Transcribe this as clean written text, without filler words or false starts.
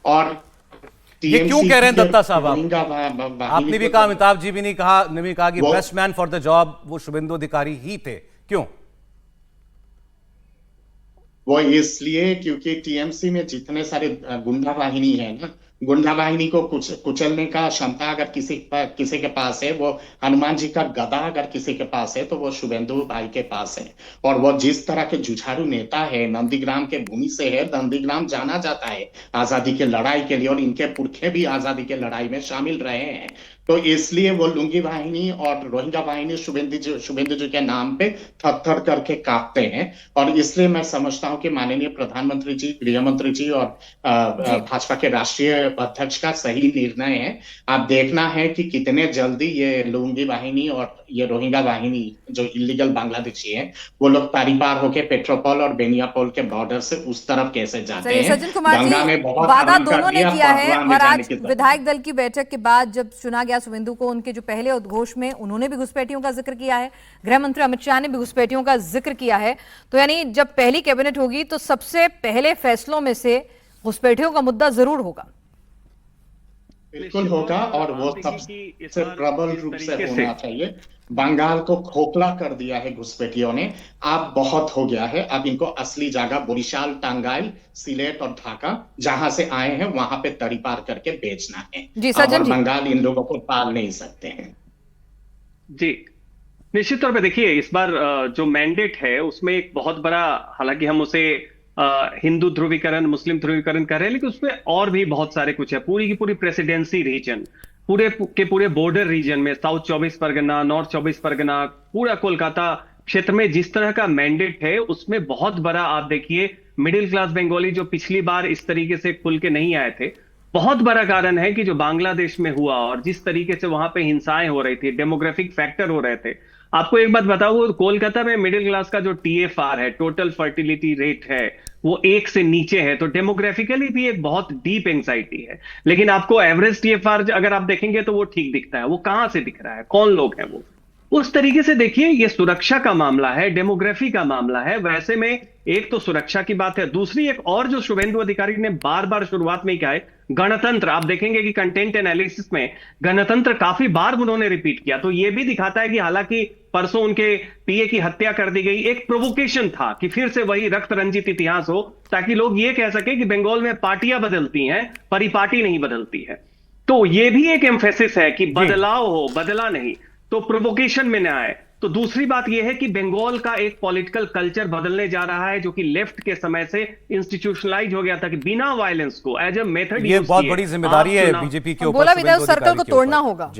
और ये क्यों कह रहे हैं दत्ता साहब आपने भी कहा, अमिताभ जी भी नहीं कहा, ने भी कहा कि best man for the job वो शुभेंदु अधिकारी ही थे, क्यों? वो इसलिए क्योंकि टीएमसी में जितने सारे गुंडा वाहिनी है ना, गुंडा वाहिनी को कुचलने का क्षमता अगर किसी के पास है, वो हनुमान जी का गदा अगर किसी के पास है तो वो शुभेंदु भाई के पास है। और वो जिस तरह के जुझारू नेता है, नंदीग्राम के भूमि से है, नंदीग्राम जाना जाता है आजादी की लड़ाई के लिए, और इनके पुरखे भी आजादी की लड़ाई में शामिल रहे हैं। तो इसलिए वो लुंगी वाहिनी और रोहिंग्या वाहिनी शुभेंदु जी के नाम पे थर थर करके कांपते हैं। और इसलिए मैं समझता हूं कि माननीय प्रधानमंत्री जी, गृह मंत्री जी और भाजपा के राष्ट्रीय अध्यक्ष का सही निर्णय है। आप देखना है कि कितने जल्दी ये लुंगी वाहिनी और ये रोहिंग्या वाहिनी जो इलीगल बांग्लादेशी है, वो लोग पारीपार होके पेट्रोपोल और बेनियापोल के बॉर्डर से उस तरफ कैसे जाते हैं। सज्जन कुमार जी, गंगा में बहुत वादा आराम कर दोनों ने दिया, किया है, बर्दवान में और जाने आज की जरूरत विधायक दल की बैठक के बाद जब चुना गया शुभेंदु को, उनके जो पहले उद्घोष में उन्होंने भी घुसपैठियों का जिक्र किया है, गृह मंत्री अमित शाह ने भी घुसपैठियों का जिक्र किया है। तो यानी जब पहली कैबिनेट होगी तो सबसे पहले फैसलों में से घुसपैठियों का मुद्दा जरूर होगा। बिल्कुल होगा, और वो सबसे प्रबल रूप से होना चाहिए। बंगाल को खोखला कर दिया है घुसपैठियों ने। अब बहुत हो गया है, अब इनको असली जगह बोरीशाल, टांगाइल, सिलेट और ढाका जहां से आए हैं वहां पे तरी पार करके बेचना है। जी सज्जन जी, बंगाल इन लोगों को पाल नहीं सकते हैं। जी निश्चित तौर पे देखिए, इस बार जो मैंडेट है उसमें एक बहुत बड़ा, हालांकि हम उसे हिंदू ध्रुवीकरण, मुस्लिम ध्रुवीकरण कर रहे हैं, लेकिन उसमें और भी बहुत सारे कुछ है। पूरी की पूरी प्रेसिडेंसी रीजन, पूरे के पूरे बॉर्डर रीजन में, साउथ 24 परगना, नॉर्थ 24 परगना, पूरा कोलकाता क्षेत्र में जिस तरह का मैंडेट है, उसमें बहुत बड़ा, आप देखिए मिडिल क्लास बंगाली जो पिछली बार इस तरीके से खुल के नहीं आए थे, बहुत बड़ा कारण है कि जो बांग्लादेश में हुआ और जिस तरीके से वहां पे हिंसाएं हो रही थी, डेमोग्राफिक फैक्टर हो रहे थे। आपको एक बात बताऊं, कोलकाता में मिडिल क्लास का जो टीएफआर है, टोटल फर्टिलिटी रेट है, वो 1 से नीचे है। तो डेमोग्राफिकली भी एक बहुत डीप एंग्जाइटी है। लेकिन आपको एवरेज टीएफआर अगर आप देखेंगे तो वो ठीक दिखता है। वो कहां से दिख रहा है, कौन लोग हैं वो? उस तरीके से देखिए, ये सुरक्षा का मामला है, डेमोग्राफी का मामला है। वैसे में एक तो सुरक्षा की बात है, दूसरी एक और जो शुभेंदु अधिकारी ने बार बार शुरुआत में कहा है, गणतंत्र। आप देखेंगे कि कंटेंट एनालिसिस में गणतंत्र काफी बार उन्होंने रिपीट किया। तो ये भी दिखाता है कि हालांकि परसों उनके पीए की हत्या कर दी गई, एक प्रोवोकेशन था कि फिर से वही रक्त रंजित इतिहास हो, ताकि लोग ये कह सके कि बंगाल में पार्टियां बदलती हैं, परिपाटी नहीं बदलती है। तो ये भी एक एम्फेसिस है कि बदलाव हो, बदला नहीं तो प्रोवोकेशन में न आए। तो दूसरी बात यह है कि बंगाल का एक पॉलिटिकल कल्चर बदलने जा रहा है, जो कि लेफ्ट के समय से इंस्टीट्यूशनलाइज हो गया था, कि बिना वायलेंस को एज ए मेथड, ये बहुत बड़ी जिम्मेदारी है बीजेपी के ऊपर। बोला विधायक सर्कल को तोड़ना होगा।